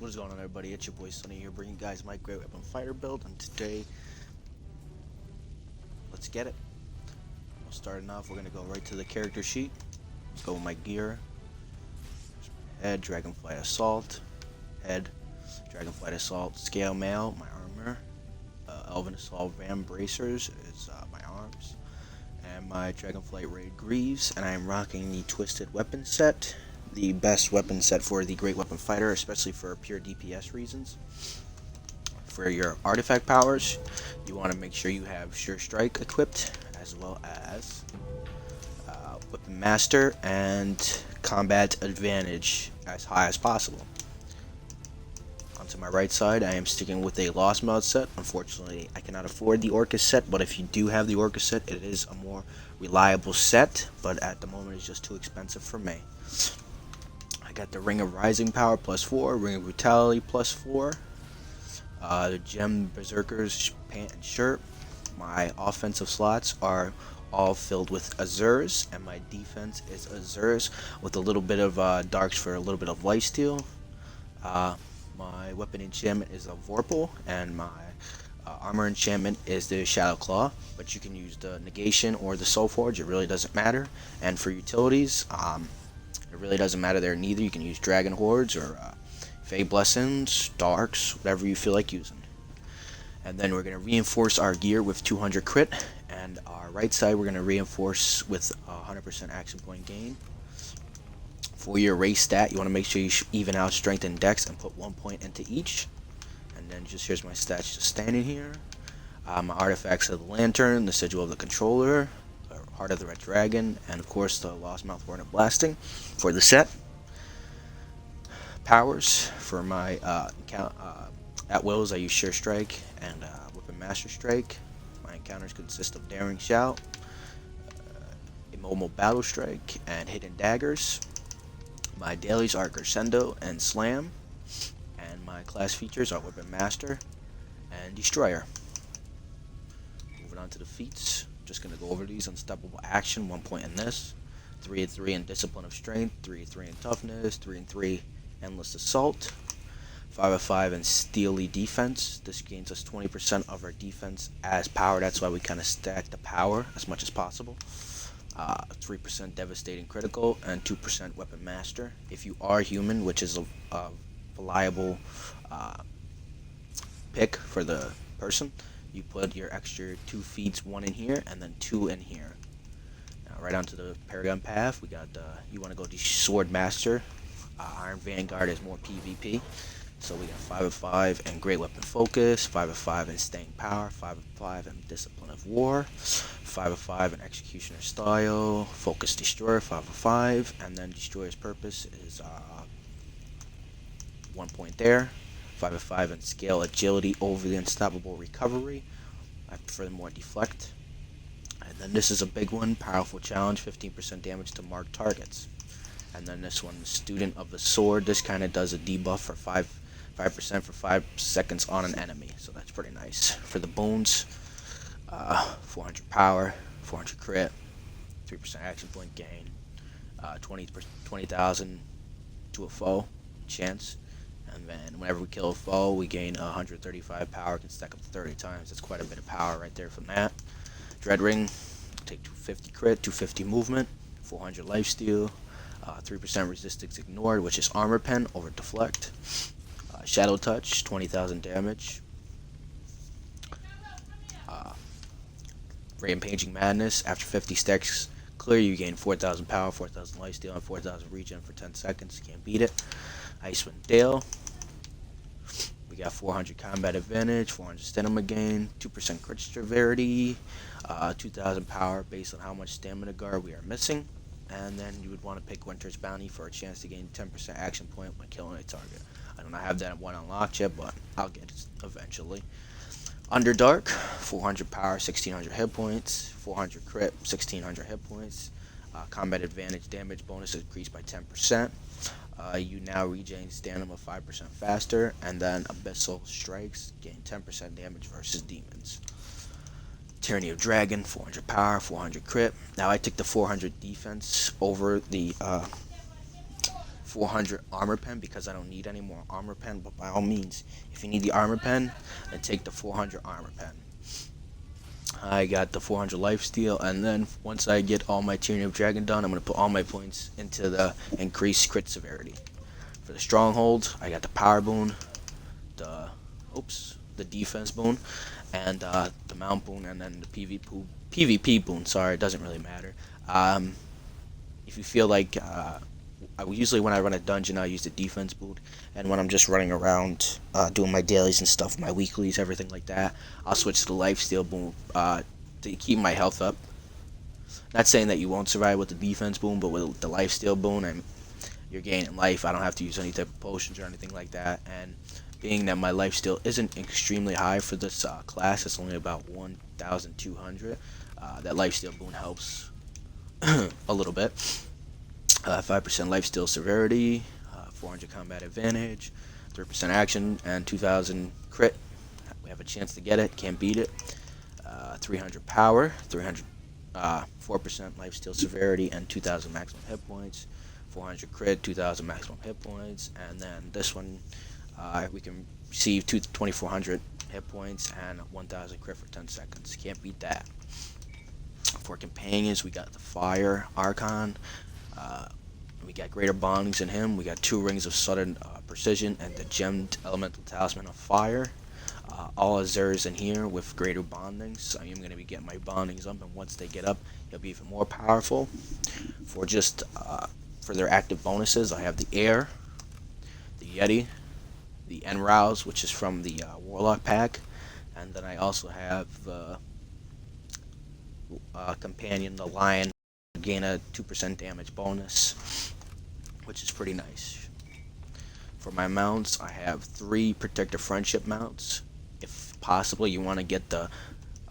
What is going on, everybody? It's your boy Sunny here, bringing you guys my Great Weapon Fighter build, and today, let's get it. Well, starting off, we're gonna go right to the character sheet. Go with my gear. Head, Dragonflight Assault. Head, Dragonflight Assault, Scale Mail, my armor. Elven Assault Ram Bracers is my arms. And my Dragonflight Raid Greaves, and I am rocking the Twisted Weapon set. The best weapon set for the Great Weapon Fighter, especially for pure DPS reasons. For your artifact powers, you want to make sure you have Sure Strike equipped, as well as Weapon Master and Combat Advantage as high as possible. Onto my right side, I am sticking with a Lost Mod set. Unfortunately, I cannot afford the Orcus set, but if you do have the Orcus set, it is a more reliable set, but at the moment it's just too expensive for me. I got the Ring of Rising Power +4, Ring of Brutality +4, the Gem Berserkers pant and shirt. My offensive slots are all filled with Azures, and my defense is Azures with a little bit of darks for a little bit of lifesteal. My weapon enchantment is a Vorpal, and my armor enchantment is the Shadow Claw, but you can use the Negation or the Soul Forge, it really doesn't matter. And for utilities, it really doesn't matter there neither. You can use Dragon Hordes or Fey Blessings, Darks, whatever you feel like using. And then we're going to reinforce our gear with 200 crit, and our right side we're going to reinforce with 100% action point gain. For your race stat, you want to make sure you even out strength and dex and put 1 point into each. And then just here's my stats just standing here. My artifacts are the Lantern, the Sigil of the Controller, Heart of the Red Dragon, and of course the Lost Mouth Hornet Blasting for the set. Powers for my at wills, I use Sure Strike and Weapon Master Strike. My encounters consist of Daring Shout, Immobile Battle Strike, and Hidden Daggers. My dailies are Crescendo and Slam, and my class features are Weapon Master and Destroyer. Moving on to the feats, just going to go over these. Unstoppable Action, 1 point in this, 3 and 3 in Discipline of Strength, 3 and 3 in Toughness, 3 and 3 Endless Assault, 5 and 5 in Steely Defense. This gains us 20% of our defense as power, that's why we kind of stack the power as much as possible. 3% Devastating Critical, and 2% Weapon Master. If you are human, which is a reliable pick for the person, you put your extra 2 feats, 1 in here and then 2 in here. Now right onto the Paragon Path, we got you want to go to Sword Master. Iron Vanguard is more PvP. So we got 5 and 5 in Great Weapon Focus, 5 and 5 in Staying Power, 5 and 5 in Discipline of War, 5 and 5 in Executioner Style, Focus Destroyer, 5 and 5, and then Destroyer's Purpose is 1 point there, 5 and 5 in Scale Agility over the Unstoppable Recovery. I prefer more Deflect. And then this is a big one, Powerful Challenge, 15% damage to marked targets. And then this one, Student of the Sword, this kind of does a debuff for 5% for 5 seconds on an enemy, so that's pretty nice. For the Boons, 400 power, 400 crit, 3% action point gain, 20,000 to a foe chance, and then whenever we kill a foe, we gain 135 power, can stack up to 30 times. That's quite a bit of power right there from that. Dread Ring, take 250 crit, 250 movement, 400 lifesteal, 3% resistance ignored, which is Armor Pen over Deflect. Shadow Touch, 20,000 damage. Rampaging Madness, after 50 stacks clear, you gain 4,000 power, 4,000 lifesteal, and 4,000 regen for 10 seconds. You can't beat it. Icewind Dale. We got 400 combat advantage, 400 stamina gain, 2% crit severity, 2,000 power based on how much stamina guard we are missing. And then you would want to pick Winter's Bounty for a chance to gain 10% action point when killing a target. I don't have that one unlocked yet, but I'll get it eventually. Underdark, 400 power, 1600 hit points, 400 crit, 1600 hit points. Combat advantage damage bonus increased by 10%. You now regain stamina 5% faster, and then Abyssal Strikes gain 10% damage versus demons. Tyranny of Dragon, 400 power, 400 crit. Now I took the 400 defense over the 400 armor pen because I don't need any more armor pen, but by all means, if you need the armor pen, then take the 400 armor pen. I got the 400 lifesteal, and then once I get all my Tyranny of Dragon done, I'm going to put all my points into the increased crit severity. For the stronghold, I got the power boon, the defense boon, and the mount boon, and then the PvP boon. Sorry, it doesn't really matter. If you feel like usually when I run a dungeon, I use the defense boon, and when I'm just running around doing my dailies and stuff, my weeklies, everything like that, I'll switch to the lifesteal boon to keep my health up. Not saying that you won't survive with the defense boon, but with the lifesteal boon, you're gaining life. I don't have to use any type of potions or anything like that, and being that my lifesteal isn't extremely high for this class, it's only about 1,200, that lifesteal boon helps a little bit. 5% lifesteal severity, 400 combat advantage, 3% action, and 2,000 crit. We have a chance to get it, can't beat it. 300 power, 4% lifesteal severity, and 2,000 maximum hit points. 400 crit, 2,000 maximum hit points, and then this one we can receive 2,400 hit points and 1,000 crit for 10 seconds. Can't beat that. For companions, we got the Fire Archon. We got greater bondings in him. We got 2 rings of sudden precision and the gemmed elemental talisman of fire. All Azurs in here with greater bondings. So I am going to be getting my bondings up, and once they get up, he'll be even more powerful. For just for their active bonuses, I have the Air, the Yeti, the Enrouse, which is from the Warlock pack, and then I also have companion, the Lion, gain a 2% damage bonus, which is pretty nice. For my mounts, I have 3 Protector Friendship mounts. If possible, you want to get the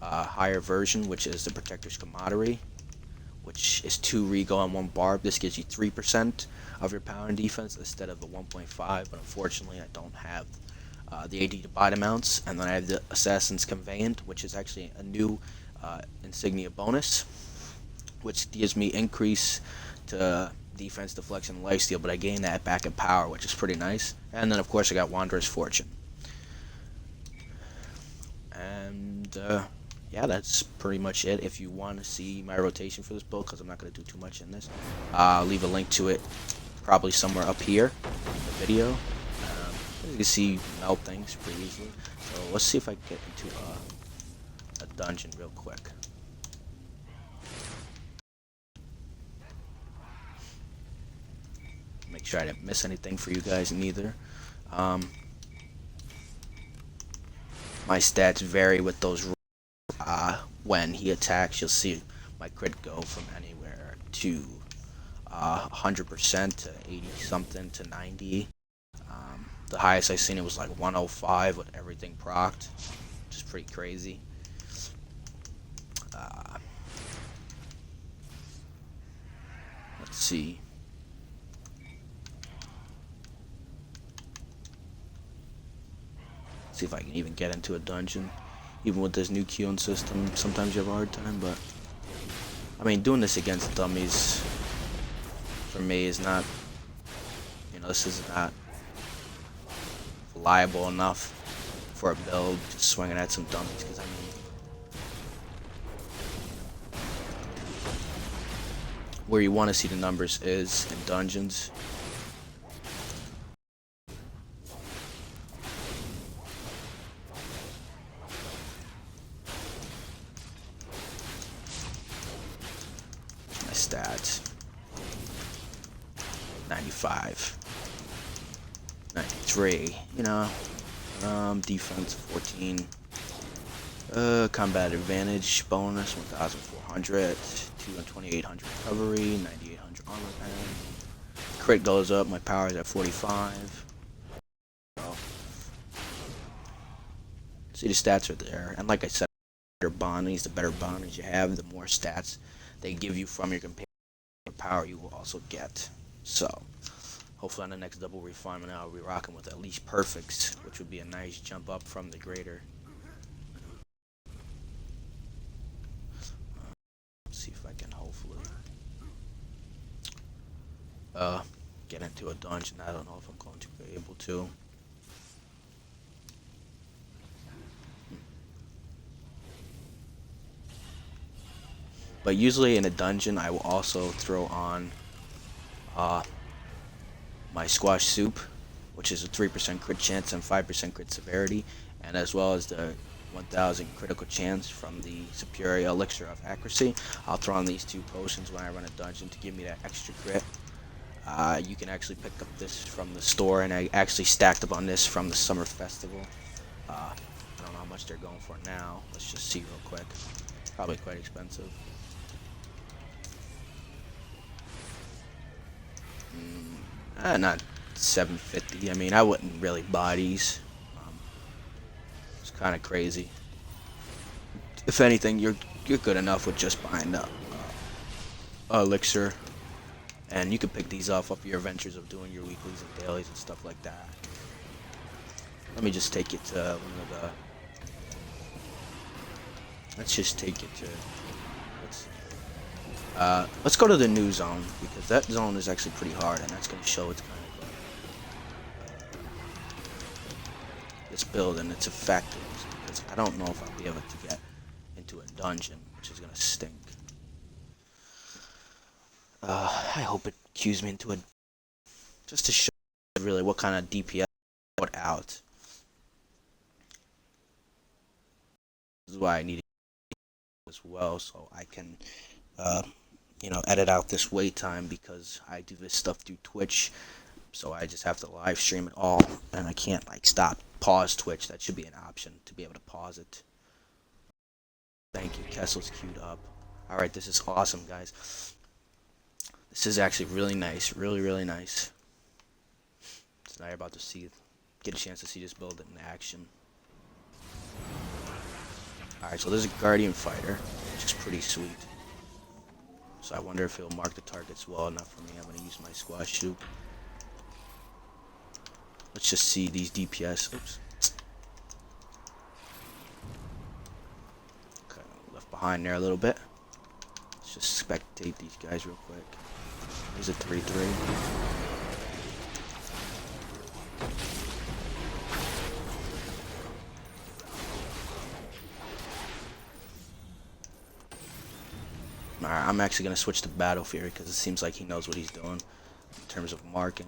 higher version, which is the Protector's Camaraderie, which is 2 Regal and 1 Barb. This gives you 3% of your power and defense instead of the 1.5, but unfortunately I don't have the AD to buy the mounts. And then I have the Assassin's Conveyant, which is actually a new insignia bonus, which gives me increase to defense, deflection, and lifesteal, but I gain that back in power, which is pretty nice. And then of course I got Wanderer's Fortune. And yeah, that's pretty much it. If you want to see my rotation for this build, because I'm not going to do too much in this, I'll leave a link to it probably somewhere up here in the video. You can see melt things pretty easily. So let's see if I can get into a dungeon real quick. Make sure I didn't miss anything for you guys neither. My stats vary with those. When he attacks, you'll see my crit go from anywhere to 100% to 80 something to 90. The highest I've seen it was like 105 with everything procced, which is pretty crazy. Let's see. See if I can even get into a dungeon. Even with this new queuing system, sometimes you have a hard time, but I mean, doing this against dummies for me is not, this is not reliable enough for a build, just swinging at some dummies, because I mean, where you want to see the numbers is in dungeons. My stats: 95, 93, defense 14, combat advantage bonus 1,400, 2,800 recovery, 9,800 armor pen. Crit goes up, my power is at 45. See, the stats are there, and like I said, the better bondings you have, the more stats they give you from your companion, the power you will also get. So hopefully on the next double refinement I'll be rocking with at least perfects, which would be a nice jump up from the greater. Let's see if I can hopefully get into a dungeon. I don't know if I'm going to be able to. But usually in a dungeon, I will also throw on my squash soup, which is a 3% crit chance and 5% crit severity, and as well as the 1000 critical chance from the superior elixir of accuracy. I'll throw on these 2 potions when I run a dungeon to give me that extra crit. You can actually pick up this from the store, and I actually stacked up on this from the summer festival. I don't know how much they're going for now. Let's just see real quick. Probably quite expensive. Not 750. I mean, I wouldn't really buy these. It's kind of crazy. If anything, you're good enough with just buying the elixir, and you can pick these off your adventures of doing your weeklies and dailies and stuff like that. Let me just take it to one of the. Let's just take it to. Let's go to the new zone, because that zone is actually pretty hard, and that's going to show it's kind of this build and its effectiveness, because I don't know if I'll be able to get into a dungeon, which is going to stink. I hope it cues me into a, just to show really what kind of DPS I put out. This is why I need it as well, so I can you know, edit out this wait time, because I do this stuff through Twitch, so I just have to live stream it all, and I can't like pause Twitch. That should be an option to be able to pause it. Thank you, Kessel's queued up. Alright, this is awesome, guys. This is actually really nice, really nice. So now you're about to get a chance to see this build in action. Alright, so there's a Guardian Fighter, which is pretty sweet. So I wonder if he'll mark the targets well enough for me. I'm going to use my squash soup. Let's just see these DPS. Oops. Okay, left behind there a little bit. Let's just spectate these guys real quick. There's a 3-3. Alright, I'm actually going to switch to Battle Fury, because it seems like he knows what he's doing in terms of marking.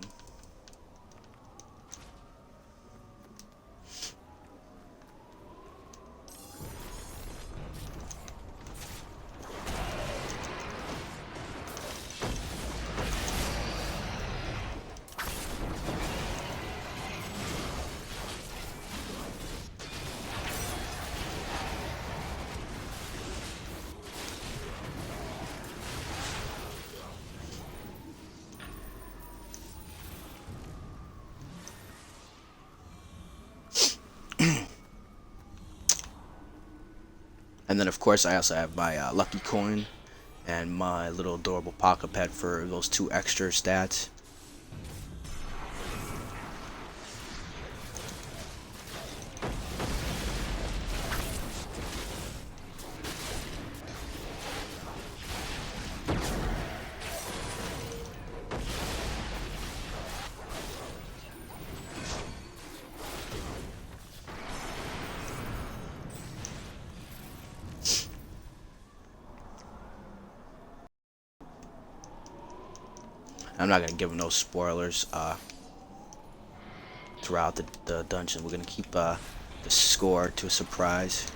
And then of course I also have my lucky coin and my little adorable pocket pet for those 2 extra stats. I'm not gonna give them no spoilers throughout the dungeon. We're gonna keep the score to a surprise.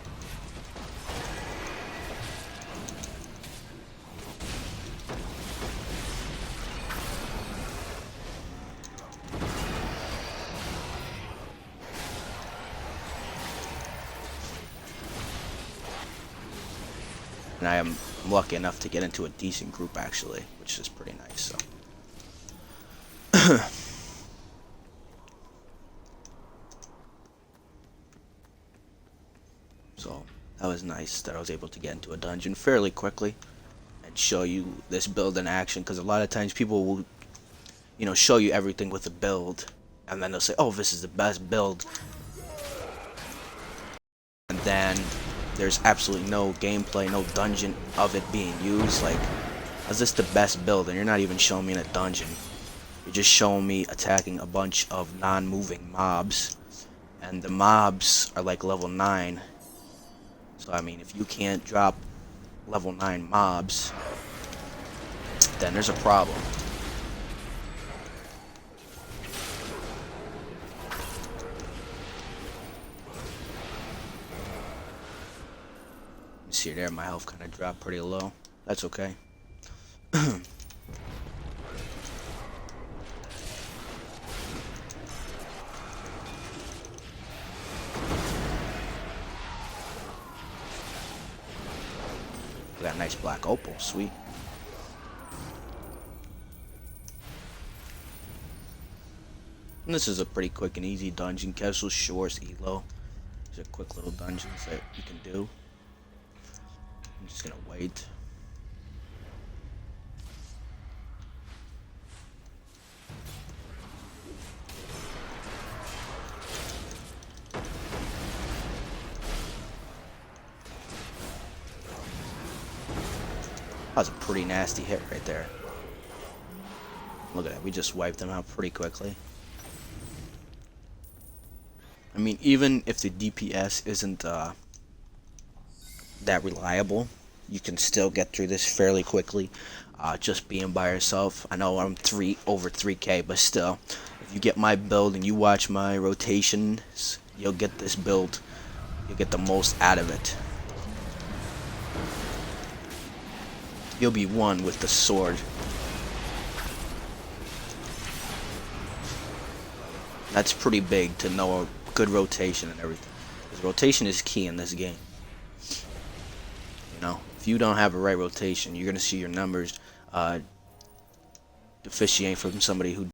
And I'm lucky enough to get into a decent group actually, which is pretty nice. So. So that was nice that I was able to get into a dungeon fairly quickly and show you this build in action, because a lot of times people will, you know, show you everything with a build and then they'll say, oh, this is the best build, and then there's absolutely no gameplay, no dungeon of it being used. Like, is this the best build and you're not even showing me in a dungeon? you're just showing me attacking a bunch of non-moving mobs, and the mobs are like level 9. So I mean, if you can't drop level 9 mobs, then there's a problem. You see there, my health kind of dropped pretty low. That's okay. Got a nice black opal, sweet. And this is a pretty quick and easy dungeon. Casual Shores Elo. These are quick little dungeons that you can do. I'm just gonna wait. That was a pretty nasty hit right there. Look at that, we just wiped them out pretty quickly. I mean, even if the DPS isn't that reliable, you can still get through this fairly quickly. Just being by yourself. I know I'm over 3k, but still, if you get my build and you watch my rotations, you'll get this build. You'll get the most out of it. You'll be one with the sword. That's pretty big to know a good rotation and everything. Because rotation is key in this game. You know, if you don't have a right rotation, you're gonna see your numbers deficiate from somebody who